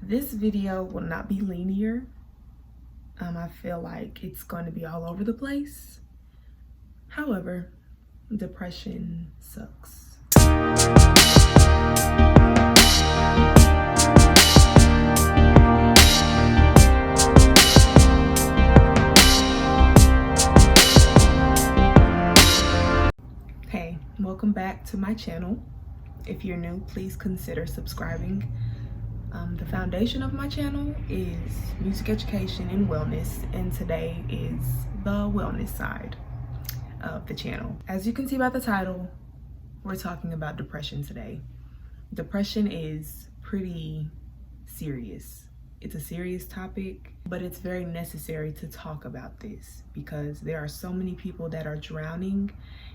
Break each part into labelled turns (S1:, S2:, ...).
S1: This video will not be linear. I feel like it's going to be all over the place. However, depression sucks. Hey, welcome back to my channel. If you're new, please consider subscribing. The foundation of my channel is music education and wellness, and today is the wellness side of the channel. As you can see by the title, we're talking about depression today. Depression is pretty serious. It's a serious topic, but it's very necessary to talk about this because there are so many people that are drowning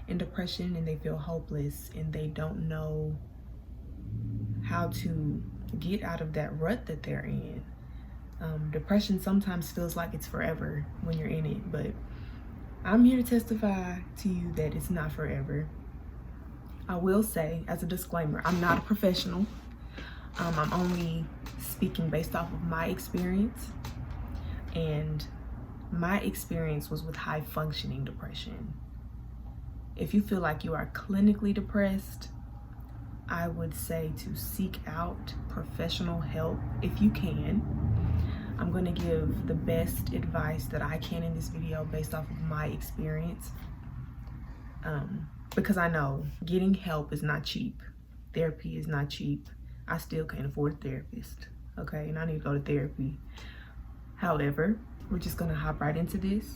S1: in depression and they feel hopeless and they don't know how to get out of that rut that they're in. Depression sometimes feels like it's forever when you're in it, but I'm here to testify to you that it's not forever. I will say, as a disclaimer, I'm not a professional. I'm only speaking based off of my experience, and my experience was with high functioning depression. If you feel like you are clinically depressed, I would say to seek out professional help if you can. I'm going to give the best advice that I can in this video based off of my experience, because I know getting help is not cheap. Therapy is not cheap. I still can't afford a therapist, okay? And I need to go to therapy. However, we're just going to hop right into this,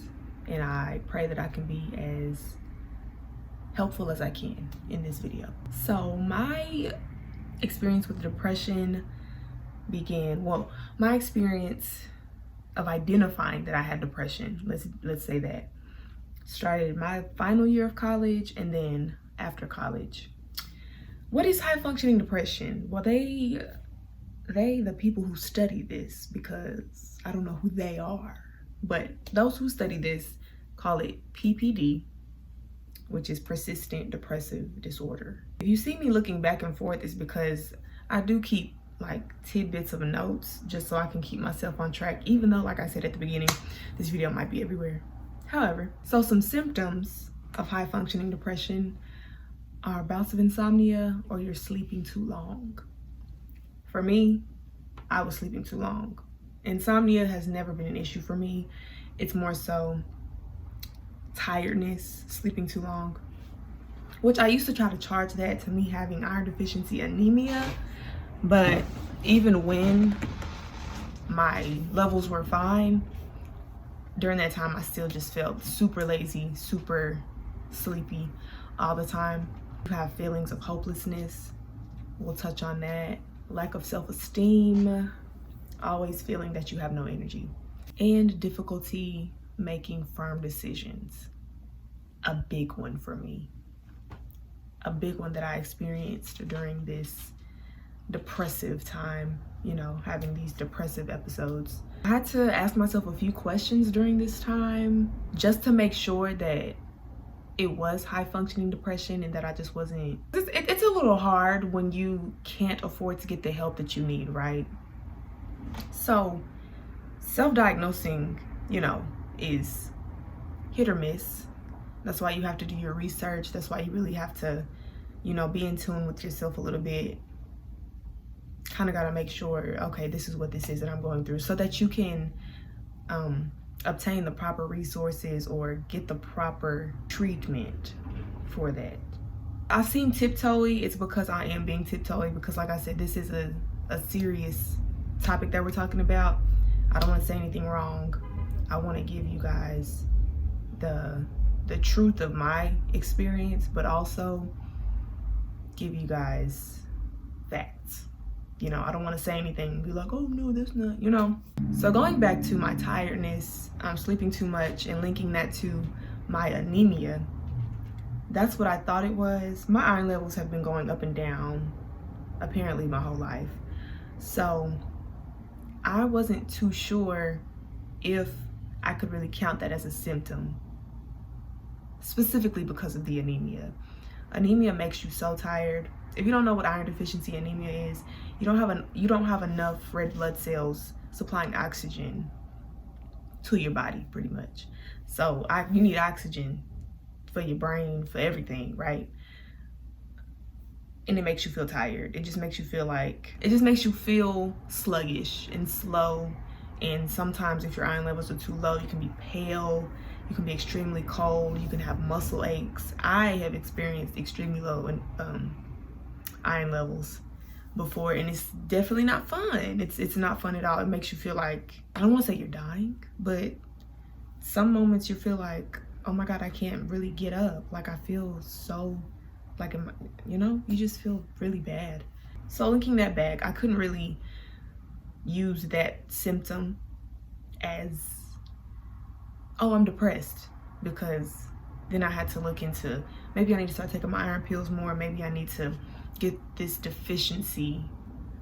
S1: and I pray that I can be as helpful as I can in this video. So my experience with depression began, well, my experience of identifying that I had depression, let's say that, started my final year of college and then after college. What is high functioning depression? Well, the people who study this, because I don't know who they are, but those who study this call it PPD, which is persistent depressive disorder. If you see me looking back and forth, it's because I do keep like tidbits of notes just so I can keep myself on track, even though, like I said at the beginning, this video might be everywhere. However, so some symptoms of high functioning depression are bouts of insomnia or you're sleeping too long. For me, I was sleeping too long. Insomnia has never been an issue for me. It's more so tiredness, sleeping too long, which I used to try to charge that to me having iron deficiency anemia, but even when my levels were fine, during that time I still just felt super lazy, super sleepy all the time. You have feelings of hopelessness, we'll touch on that, lack of self-esteem, always feeling that you have no energy, and difficulty making firm decisions. A big one for me. A big one that I experienced during this depressive time, you know, having these depressive episodes. I had to ask myself a few questions during this time just to make sure that it was high functioning depression and that I just wasn't. It's a little hard when you can't afford to get the help that you need, right? So self-diagnosing, you know, is hit or miss. That's why you have to do your research. That's why you really have to, you know, be in tune with yourself a little bit. Kind of got to make sure, okay, this is what this is that I'm going through, so that you can obtain the proper resources or get the proper treatment for that. I seem tiptoey. It's because I am being tiptoey because, like I said, this is a serious topic that we're talking about. I don't want to say anything wrong. I want to give you guys the truth of my experience, but also give you guys facts. You know, I don't want to say anything and be like, oh no, that's not, you know. So going back to my tiredness, sleeping too much, and linking that to my anemia, that's what I thought it was. My iron levels have been going up and down apparently my whole life. So I wasn't too sure if I could really count that as a symptom, specifically because of the anemia. Anemia makes you so tired. If you don't know what iron deficiency anemia is, you don't have enough red blood cells supplying oxygen to your body, pretty much. So you need oxygen for your brain, for everything, right? And it makes you feel tired. It just makes you feel sluggish and slow. And sometimes if your iron levels are too low, you can be pale, you can be extremely cold, you can have muscle aches. I have experienced extremely low iron levels before, and it's definitely not fun. It's not fun at all. It makes you feel like, I don't want to say you're dying, but some moments you feel like, oh my God, I can't really get up. Like I feel so, like, you know, you just feel really bad. So linking that back, I couldn't really use that symptom as, oh, I'm depressed, because then I had to look into, maybe I need to start taking my iron pills more. Maybe I need to get this deficiency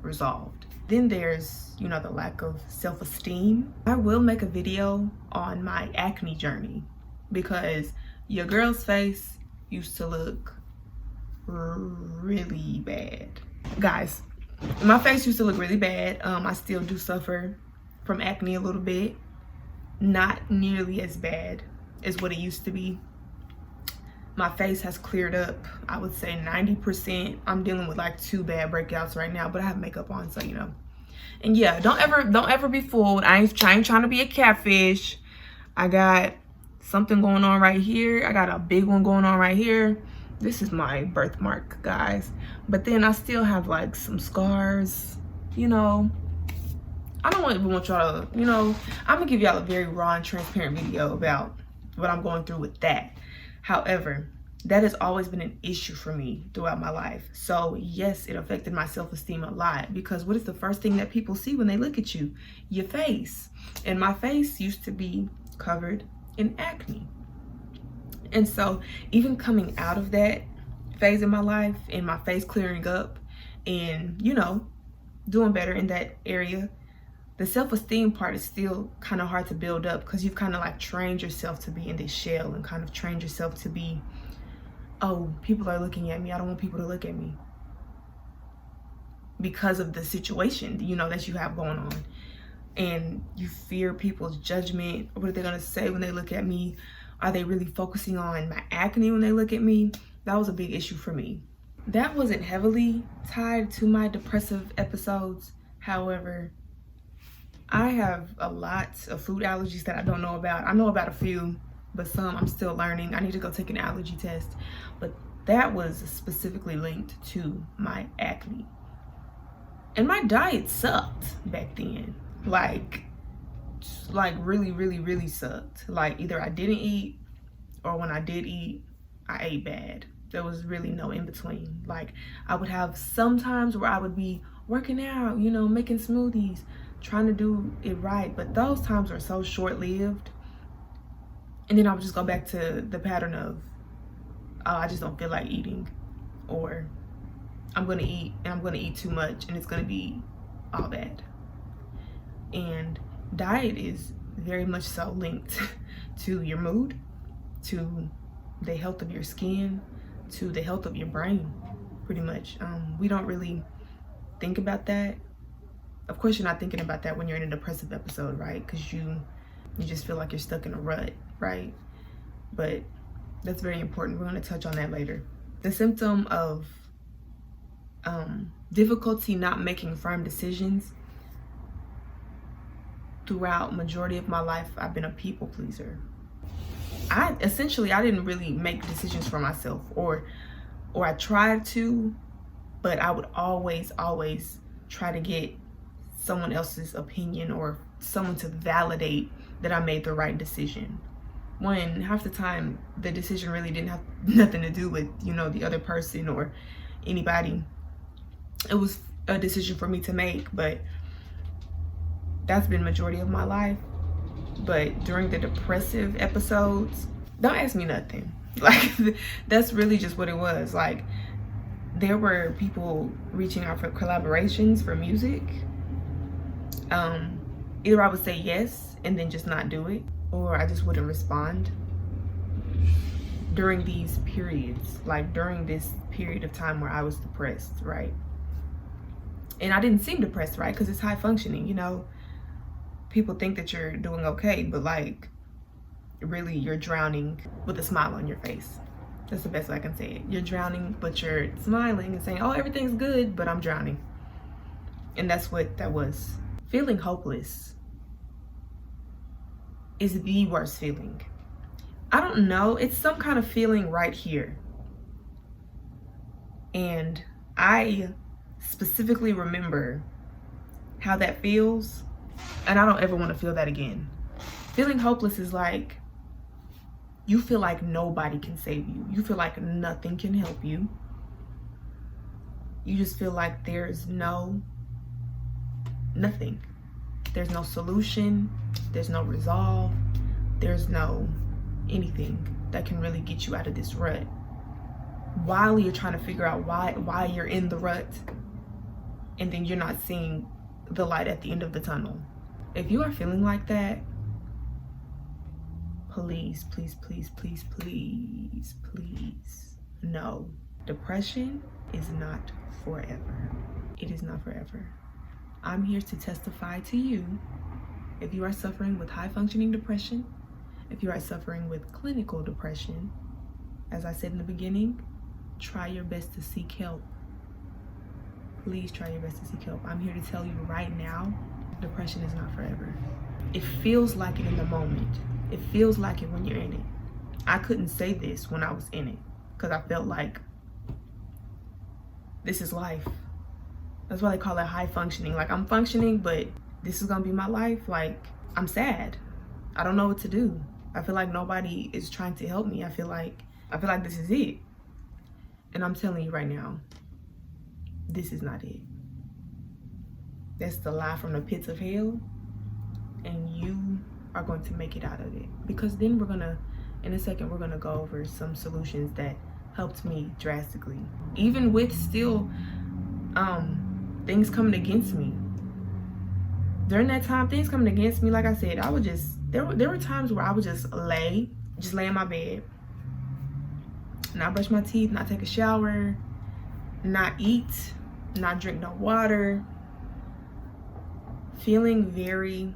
S1: resolved. Then there's, you know, the lack of self-esteem. I will make a video on my acne journey, because your girl's face used to look really bad. Guys, my face used to look really bad. I still do suffer from acne a little bit. Not nearly as bad as what it used to be. My face has cleared up, I would say 90%. I'm dealing with like 2 bad breakouts right now, but I have makeup on, so you know. And yeah, don't ever be fooled. I ain't trying to be a catfish. I got something going on right here. I got a big one going on right here. This is my birthmark, guys. But then I still have like some scars, you know. I don't even want y'all to, you know, I'm gonna give y'all a very raw and transparent video about what I'm going through with that. However, that has always been an issue for me throughout my life. So yes, it affected my self-esteem a lot, because what is the first thing that people see when they look at you? Your face. And my face used to be covered in acne. And so even coming out of that phase in my life and my face clearing up and, you know, doing better in that area, the self-esteem part is still kind of hard to build up, because you've kind of like trained yourself to be in this shell and kind of trained yourself to be, oh, people are looking at me, I don't want people to look at me, because of the situation, you know, that you have going on. And you fear people's judgment. What are they gonna say when they look at me? Are they really focusing on my acne when they look at me? That was a big issue for me. That wasn't heavily tied to my depressive episodes. However, I have a lot of food allergies that I don't know about. I know about a few, but some I'm still learning. I need to go take an allergy test. But that was specifically linked to my acne. And my diet sucked back then. Like really sucked. Like either I didn't eat, or when I did eat, I ate bad. There was really no in between. Like I would have some times where I would be working out, you know, making smoothies, trying to do it right, but those times are so short-lived. And then I would just go back to the pattern of, oh, I just don't feel like eating, or I'm gonna eat and I'm gonna eat too much and it's gonna be all bad. And diet is very much so linked to your mood, to the health of your skin, to the health of your brain, pretty much. We don't really think about that. Of course, you're not thinking about that when you're in a depressive episode, right? Because you just feel like you're stuck in a rut, right? But that's very important. We're going to touch on that later. The symptom of difficulty not making firm decisions. Throughout majority of my life, I've been a people pleaser. I didn't really make decisions for myself, or I tried to, but I would always try to get someone else's opinion or someone to validate that I made the right decision, when half the time the decision really didn't have nothing to do with, you know, the other person or anybody. It was a decision for me to make, but that's been majority of my life. But during the depressive episodes, don't ask me nothing. Like that's really just what it was. Like there were people reaching out for collaborations for music. Either I would say yes and then just not do it, or I just wouldn't respond. during these periods, like during this period of time where I was depressed, right? And I didn't seem depressed, right? Because it's high functioning, you know. People think that you're doing okay, but like really you're drowning with a smile on your face. That's the best way I can say it. You're drowning, but you're smiling and saying, oh, everything's good, but I'm drowning. And that's what that was. Feeling hopeless is the worst feeling. I don't know, it's some kind of feeling right here. And I specifically remember how that feels, and I don't ever want to feel that again. Feeling hopeless is like, you feel like nobody can save you. You feel like nothing can help you. You just feel like there's nothing. There's no solution. There's no resolve. There's no anything that can really get you out of this rut. While you're trying to figure out why you're in the rut, and then you're not seeing the light at the end of the tunnel. If you are feeling like that, please, please, please, please, please, please, no. Depression is not forever. It is not forever. I'm here to testify to you. If you are suffering with high functioning depression, if you are suffering with clinical depression, as I said in the beginning, try your best to seek help. Please try your best to seek help. I'm here to tell you right now, depression is not forever. It feels like it in the moment. It feels like it when you're in it. I couldn't say this when I was in it because I felt like this is life. That's why they call it high functioning. Like, I'm functioning, but this is gonna be my life. Like, I'm sad. I don't know what to do. I feel like nobody is trying to help me. I feel like this is it. And I'm telling you right now, this is not it. That's the lie from the pits of hell, and you are going to make it out of it. Because then in a second, we're gonna go over some solutions that helped me drastically. Even with still things coming against me. During that time, things coming against me, like I said, I would just, there were times where I would just lay in my bed, not brush my teeth, not take a shower, not eat, not drink no water, feeling very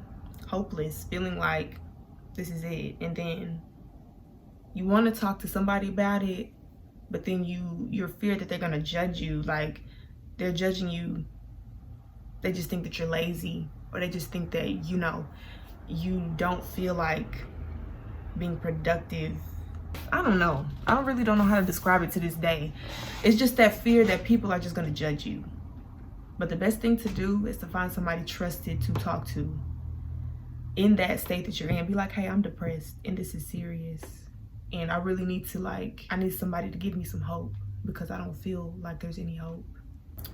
S1: hopeless, feeling like this is it. And then you want to talk to somebody about it, but then you're feared that they're gonna judge you. Like, they're judging you. They just think that you're lazy, or they just think that, you know, you don't feel like being productive. I don't know. I really don't know how to describe it to this day. It's just that fear that people are just gonna judge you. But the best thing to do is to find somebody trusted to talk to in that state that you're in. Be like, hey, I'm depressed and this is serious. And I really need to, like, I need somebody to give me some hope because I don't feel like there's any hope.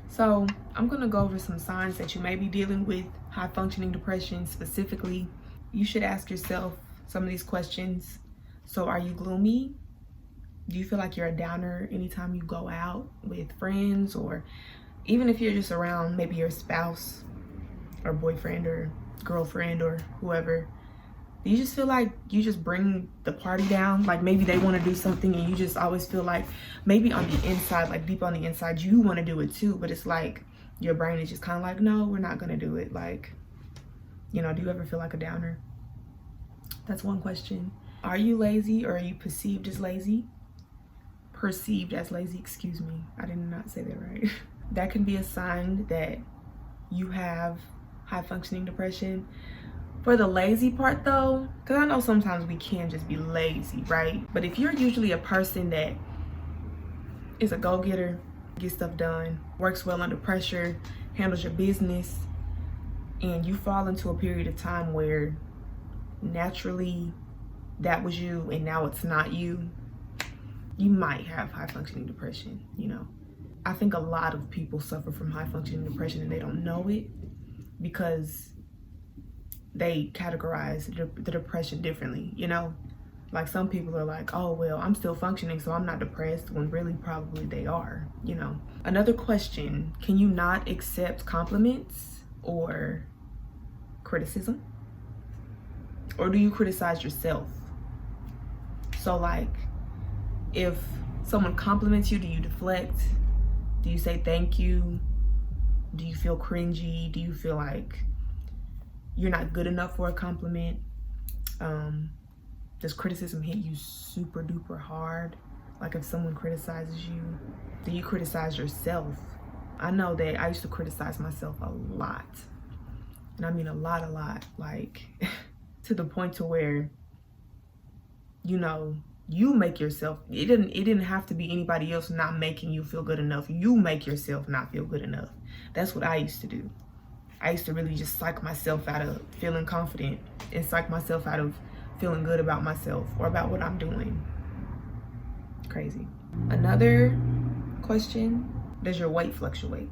S1: So I'm gonna go over some signs that you may be dealing with high functioning depression. Specifically, you should ask yourself some of these questions. So are you gloomy? Do you feel like you're a downer anytime you go out with friends, or even if you're just around maybe your spouse or boyfriend or girlfriend or whoever? Do you just feel like you just bring the party down? Like, maybe they want to do something and you just always feel like maybe on the inside, like deep on the inside, you want to do it too, but it's like your brain is just kind of like, no, we're not going to do it. Like, you know, do you ever feel like a downer? That's one question. Are you lazy, or are you perceived as lazy? Perceived as lazy, excuse me. I did not say that right. That can be a sign that you have high functioning depression. For the lazy part though, because I know sometimes we can just be lazy, right? But if you're usually a person that is a go-getter, gets stuff done, works well under pressure, handles your business, and you fall into a period of time where naturally that was you and now it's not you, you might have high functioning depression, you know. I think a lot of people suffer from high functioning depression and they don't know it because they categorize the depression differently, you know? Like, some people are like, oh, well, I'm still functioning, so I'm not depressed, when really probably they are, you know? Another question, can you not accept compliments or criticism? Or do you criticize yourself? So like, If someone compliments you, do you deflect? Do you say thank you? Do you feel cringy? Do you feel like you're not good enough for a compliment? Does criticism hit you super duper hard? Like if someone criticizes you, do you criticize yourself? I know that I used to criticize myself a lot. And I mean a lot, like to the point to where, you know, you make yourself, it didn't have to be anybody else not making you feel good enough. You make yourself not feel good enough. That's what I used to do. I used to really just psych myself out of feeling confident and psych myself out of feeling good about myself or about what I'm doing. Crazy. Another question, does your weight fluctuate?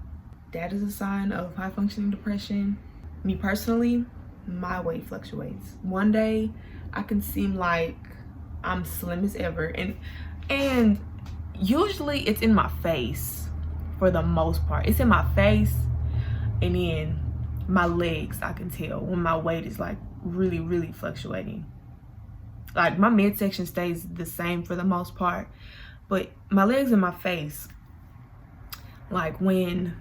S1: That is a sign of high functioning depression. Me personally, my weight fluctuates. One day I can seem like I'm slim as ever, and usually it's in my face for the most part. It's in my face, and then my legs, I can tell when my weight is like really fluctuating. Like my midsection stays the same for the most part, but my legs and my face, like when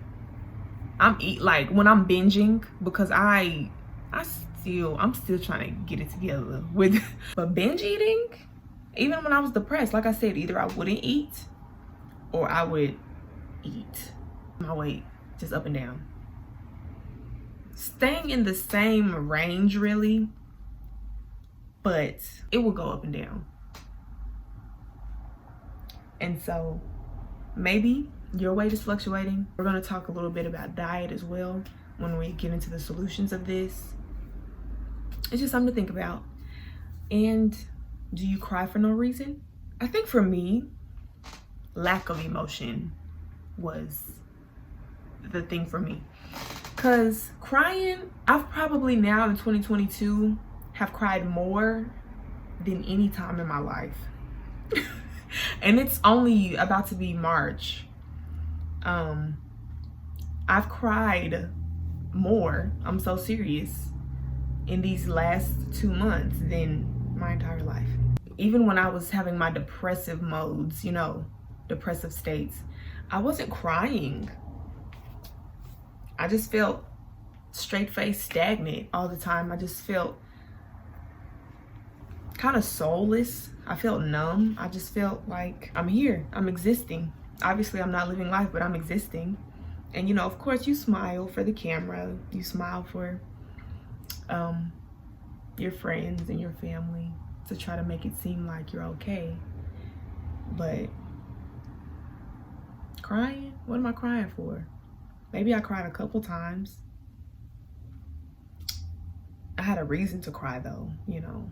S1: I'm when I'm binging, because I'm still trying to get it together with but binge eating, even when I was depressed, like I said, either I wouldn't eat or I would eat. My weight just up and down, staying in the same range really, but it will go up and down. And so maybe your weight is fluctuating. We're going to talk a little bit about diet as well when we get into the solutions of this. It's just something to think about. And do you cry for no reason? I think for me, lack of emotion was the thing for me. Because crying, I've probably now in 2022 have cried more than any time in my life. And it's only about to be March. I've cried more, I'm so serious, in these last 2 months than my entire life. Even when I was having my depressive modes, you know, depressive states, I wasn't crying. I just felt straight-faced stagnant all the time. I just felt kind of soulless. I felt numb. I just felt like I'm here, I'm existing. Obviously I'm not living life, but I'm existing. And you know, of course you smile for the camera, you smile for your friends and your family to try to make it seem like you're okay. But crying, what am I crying for? Maybe I cried a couple times. I had a reason to cry though, you know,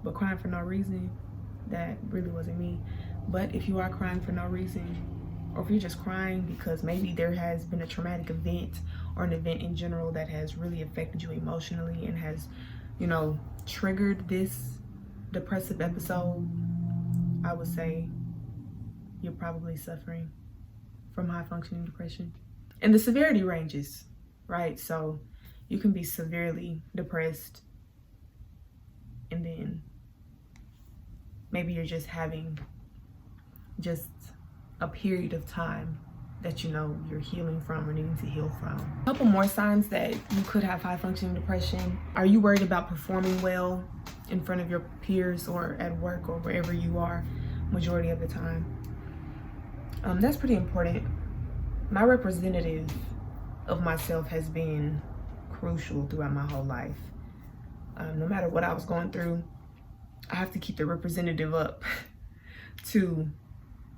S1: but crying for no reason, that really wasn't me. But if you are crying for no reason, or if you're just crying because maybe there has been a traumatic event or an event in general that has really affected you emotionally and has, you know, triggered this depressive episode, I would say you're probably suffering from high functioning depression. And the severity ranges, right? So you can be severely depressed and then maybe you're just having just a period of time that you know you're healing from or needing to heal from. A couple more signs that you could have high functioning depression. Are you worried about performing well in front of your peers or at work or wherever you are majority of the time? That's pretty important. My representative of myself has been crucial throughout my whole life. No matter what I was going through, I have to keep the representative up to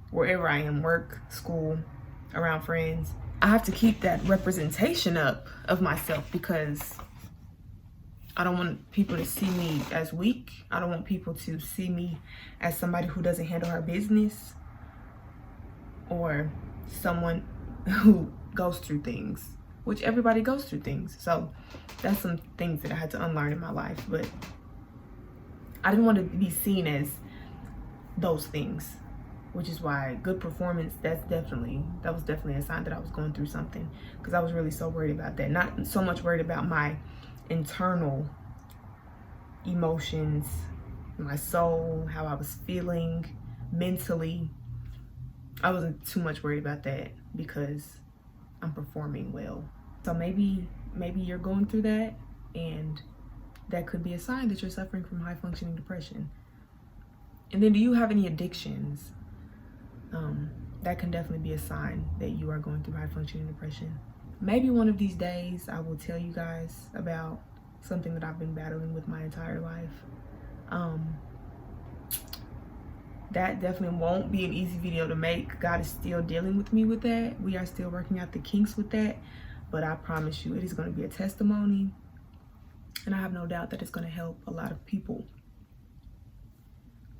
S1: wherever I am, work, school, around friends. I have to keep that representation up of myself because I don't want people to see me as weak. I don't want people to see me as somebody who doesn't handle her business or someone who goes through things, which everybody goes through things. So that's some things that I had to unlearn in my life, but I didn't want to be seen as those things, which is why good performance, that was definitely a sign that I was going through something, because I was really so worried about that. Not so much worried about my internal emotions, my soul, how I was feeling, mentally, I wasn't too much worried about that because I'm performing well. So maybe you're going through that, and that could be a sign that you're suffering from high functioning depression. And then, do you have any addictions? That can definitely be a sign that you are going through high functioning depression. Maybe one of these days I will tell you guys about something that I've been battling with my entire life. That definitely won't be an easy video to make. God is still dealing with me with that. We are still working out the kinks with that. But I promise you, it is going to be a testimony. And I have no doubt that it's going to help a lot of people.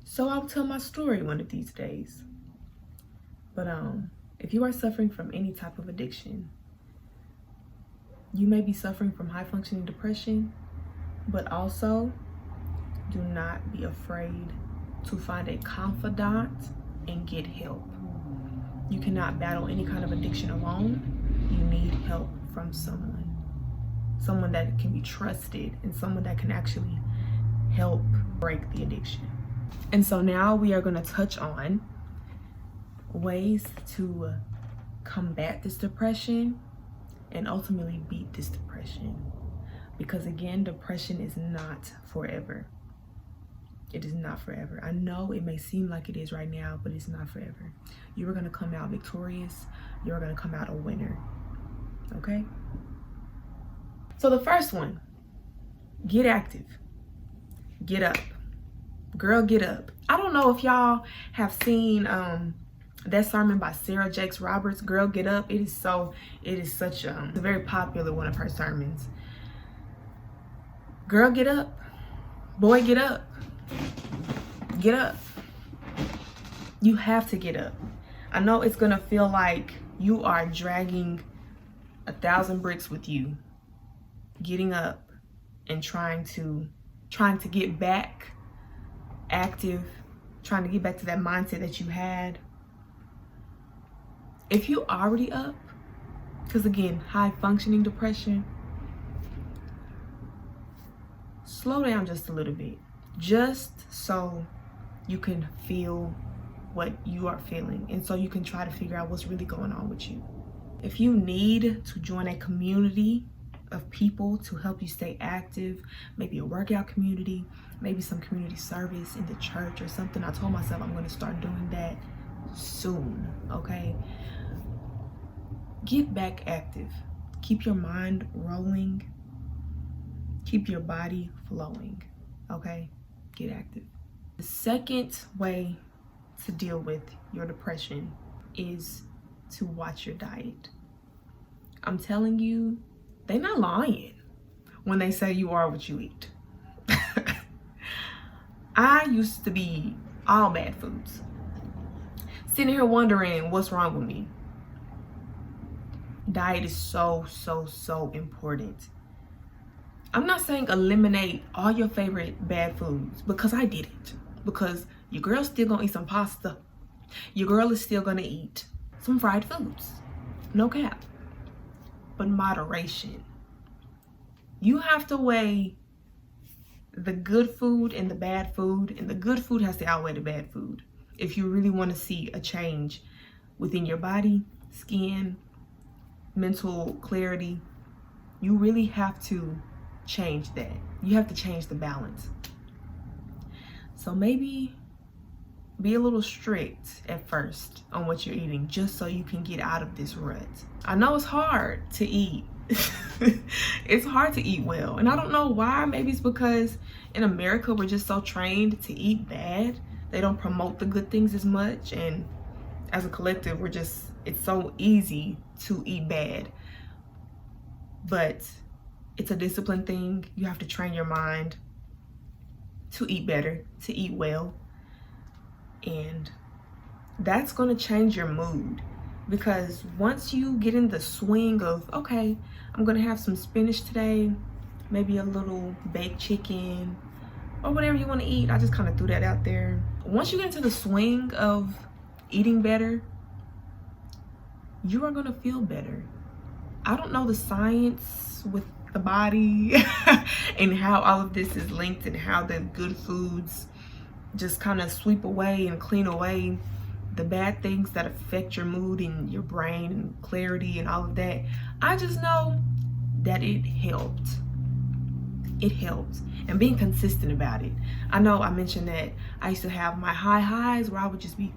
S1: So I'll tell my story one of these days. But if you are suffering from any type of addiction, you may be suffering from high functioning depression, but also do not be afraid to find a confidant and get help. You cannot battle any kind of addiction alone. You need help from someone that can be trusted, and someone that can actually help break the addiction. And so now we are going to touch on ways to combat this depression and ultimately beat this depression. Because again, depression is not forever. It is not forever. I know it may seem like it is right now, but it's not forever. You are going to come out victorious. You're going to come out a winner. Okay? So the first one, get active. Get up. Girl, get up. I don't know if y'all have seen that sermon by Sarah Jakes Roberts, Girl, Get Up. It is such a very popular one of her sermons. Girl, get up. Boy, get up. Get up. You have to get up. I know it's gonna feel like you are dragging 1,000 bricks with you, getting up and trying to get back active, trying to get back to that mindset that you had. If you already up, because again, high functioning depression, slow down just a little bit, just so you can feel what you are feeling, and so you can try to figure out what's really going on with you. If you need to join a community of people to help you stay active, maybe a workout community, maybe some community service in the church or something, I told myself I'm going to start doing that soon. Okay, get back active. Keep your mind rolling. Keep your body flowing. Okay, get active. The second way to deal with your depression is to watch your diet. I'm telling you, they're not lying when they say you are what you eat. I used to be all bad foods, sitting here wondering what's wrong with me. Diet is so important. I'm not saying eliminate all your favorite bad foods, because I didn't. Because your girl's still gonna eat some pasta. Your girl is still gonna eat some fried foods. No cap. But moderation. You have to weigh the good food and the bad food, and the good food has to outweigh the bad food if you really want to see a change within your body, skin, mental clarity. You really have to change that. You have to change the balance. So maybe be a little strict at first on what you're eating, just so you can get out of this rut. I know it's hard to eat. It's hard to eat well, and I don't know why. Maybe it's because in America we're just so trained to eat bad. They don't promote the good things as much, and as a collective it's so easy to eat bad. But it's a discipline thing. You have to train your mind to eat better, to eat well, and that's going to change your mood. Because once you get in the swing of, okay, I'm gonna have some spinach today, maybe a little baked chicken, or whatever you want to eat. I just kind of threw that out there. Once you get into the swing of eating better, you are gonna feel better. I don't know the science with the body and how all of this is linked, and how the good foods just kind of sweep away and clean away the bad things that affect your mood and your brain and clarity and all of that. I just know that it helped. It helped. And being consistent about it. I know I mentioned that I used to have my highs where I would just be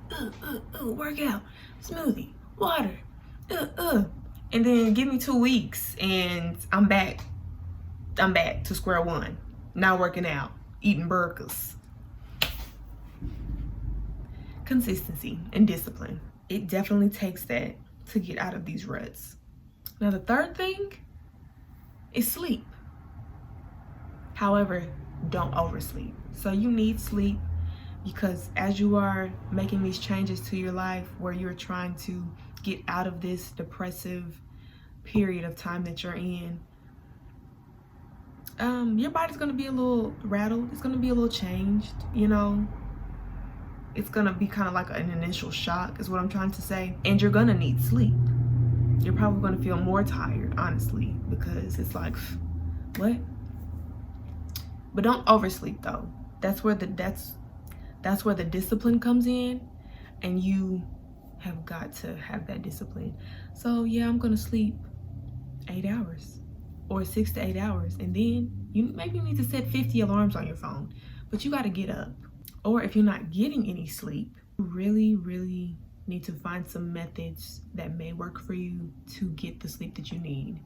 S1: workout, smoothie, water, and then give me 2 weeks and I'm back to square one. Not working out, eating burgers. Consistency and discipline. It definitely takes that to get out of these ruts. Now the third thing is sleep. However, don't oversleep. So you need sleep, because as you are making these changes to your life where you're trying to get out of this depressive period of time that you're in, your body's gonna be a little rattled. It's gonna be a little changed, you know. It's gonna be kind of like an initial shock is what I'm trying to say. And you're gonna need sleep. You're probably gonna feel more tired, honestly, because it's like, what? But don't oversleep though. That's where the discipline comes in, and you have got to have that discipline. So yeah, I'm gonna sleep 8 hours or 6 to 8 hours, and then you maybe need to set 50 alarms on your phone, but you got to get up. Or if you're not getting any sleep, you really need to find some methods that may work for you to get the sleep that you need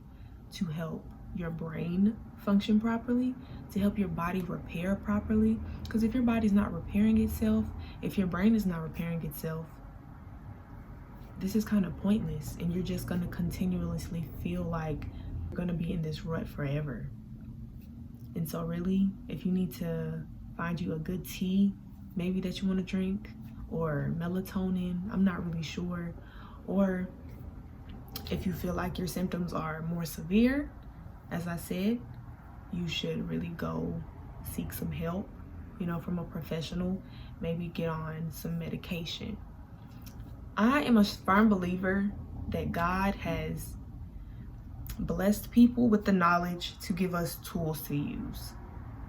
S1: to help your brain function properly, to help your body repair properly. Because if your body's not repairing itself, if your brain is not repairing itself, this is kind of pointless, and you're just going to continuously feel like you're going to be in this rut forever. And so really, if you need to find you a good tea maybe that you want to drink, or melatonin, I'm not really sure, or if you feel like your symptoms are more severe, as I said, you should really go seek some help, you know, from a professional. Maybe get on some medication. I am a firm believer that God has blessed people with the knowledge to give us tools to use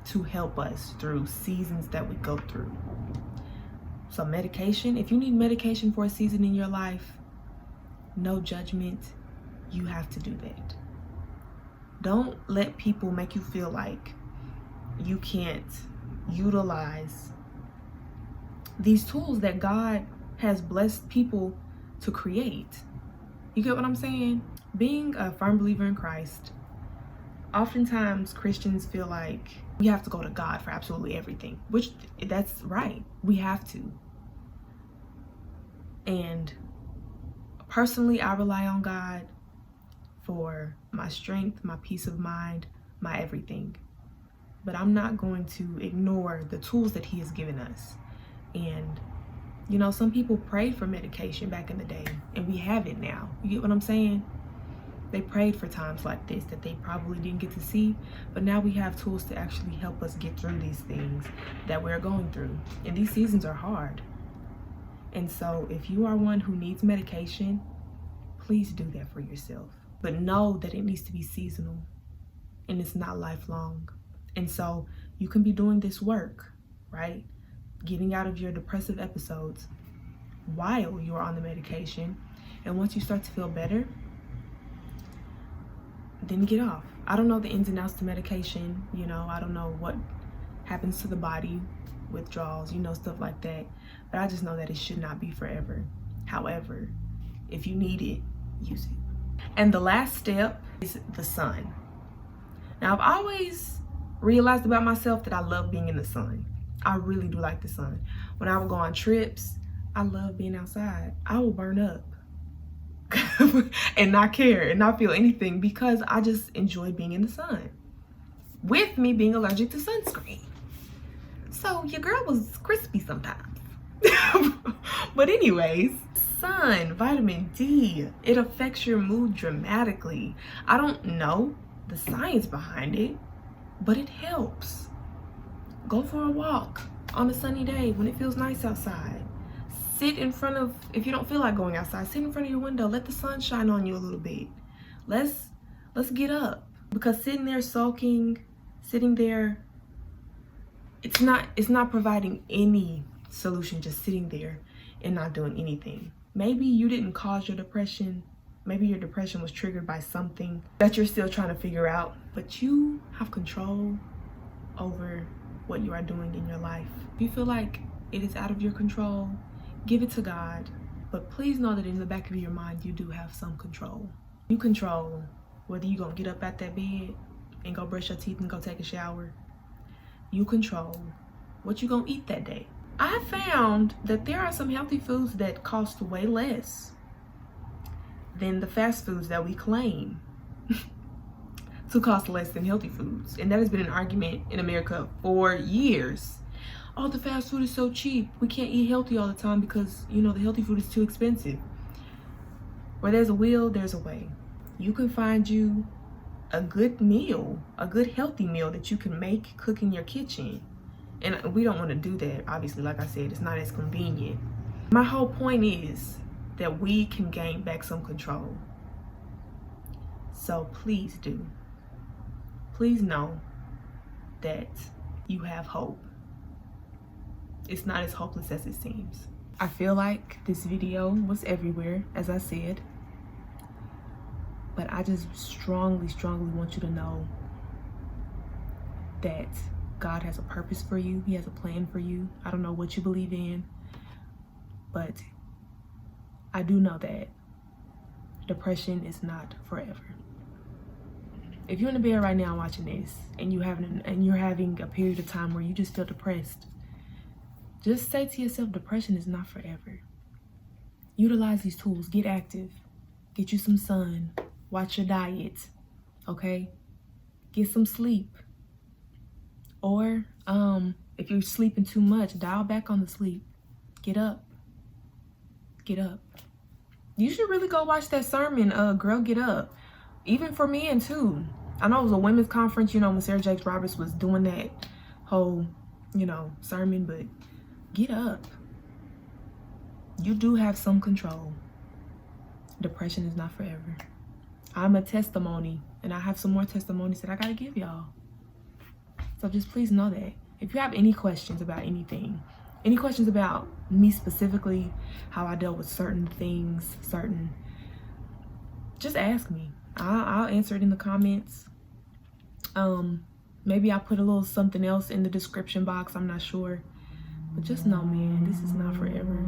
S1: to help us through seasons that we go through. So medication, if you need medication for a season in your life, no judgment, you have to do that. Don't let people make you feel like you can't utilize these tools that God has blessed people to create. You get what I'm saying? Being a firm believer in Christ, oftentimes Christians feel like we have to go to God for absolutely everything, which that's right. We have to. And personally, I rely on God for my strength, my peace of mind, my everything. But I'm not going to ignore the tools that He has given us. And, you know, some people prayed for medication back in the day, and we have it now. You get what I'm saying? They prayed for times like this that they probably didn't get to see, but now we have tools to actually help us get through these things that we're going through. And these seasons are hard. And so if you are one who needs medication, please do that for yourself. But know that it needs to be seasonal and it's not lifelong. And so you can be doing this work, right? Getting out of your depressive episodes while you're on the medication. And once you start to feel better, then get off. I don't know the ins and outs to medication, you know, I don't know what happens to the body, withdrawals, you know, stuff like that. But I just know that it should not be forever. However, if you need it, use it. And the last step is the sun. Now, I've always realized about myself that I love being in the sun. I really do like the sun. When I would go on trips, I love being outside. I will burn up and not care and not feel anything because I just enjoy being in the sun, with me being allergic to sunscreen. So your girl was crispy sometimes. But anyways, sun, vitamin D, it affects your mood dramatically. I don't know the science behind it, but it helps. Go for a walk on a sunny day when it feels nice outside. Sit in front of, if you don't feel like going outside, sit in front of your window, let the sun shine on you a little bit. Let's get up, because sitting there sulking, sitting there it's not providing any solution just sitting there and not doing anything. Maybe you didn't cause your depression. Maybe your depression was triggered by something that you're still trying to figure out, but you have control over what you are doing in your life. If you feel like it is out of your control, give it to God. But please know that in the back of your mind, you do have some control. You control whether you're gonna get up out that bed and go brush your teeth and go take a shower. You control what you're gonna eat that day. I found that there are some healthy foods that cost way less than the fast foods that we claim to cost less than healthy foods. And that has been an argument in America for years. Oh, the fast food is so cheap. We can't eat healthy all the time because, you know, the healthy food is too expensive. Where there's a will, there's a way. You can find you a good meal, a good healthy meal that you can make, cook in your kitchen. And we don't want to do that. Obviously, like I said, it's not as convenient. My whole point is that we can gain back some control. So please do. Please know that you have hope. It's not as hopeless as it seems. I feel like this video was everywhere, as I said. But I just strongly want you to know that God has a purpose for you. He has a plan for you. I don't know what you believe in, but I do know that depression is not forever. If you're in the bed right now watching this and you're having a period of time where you just feel depressed, just say to yourself, depression is not forever. Utilize these tools. Get active. Get you some sun. Watch your diet. Okay? Get some sleep. Or if you're sleeping too much, dial back on the sleep. Get up. Get up. You should really go watch that sermon, Girl Get Up. Even for men too. I know it was a women's conference, you know, when Sarah Jakes Roberts was doing that whole, you know, sermon, but get up. You do have some control. Depression is not forever. I'm a testimony, and I have some more testimonies that I gotta give y'all. So just please know that. If you have any questions about anything, any questions about me specifically, how I dealt with certain things, just ask me. I'll answer it in the comments. Maybe I'll put a little something else in the description box. I'm not sure. But just know, man, this is not forever.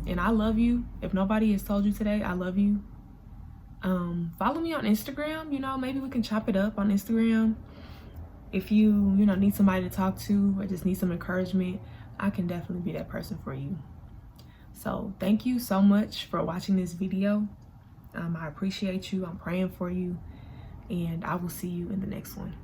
S1: And I love you. If nobody has told you today, I love you. Follow me on Instagram. You know, maybe we can chop it up on Instagram. If you need somebody to talk to or just need some encouragement, I can definitely be that person for you. So thank you so much for watching this video. I appreciate you. I'm praying for you. And I will see you in the next one.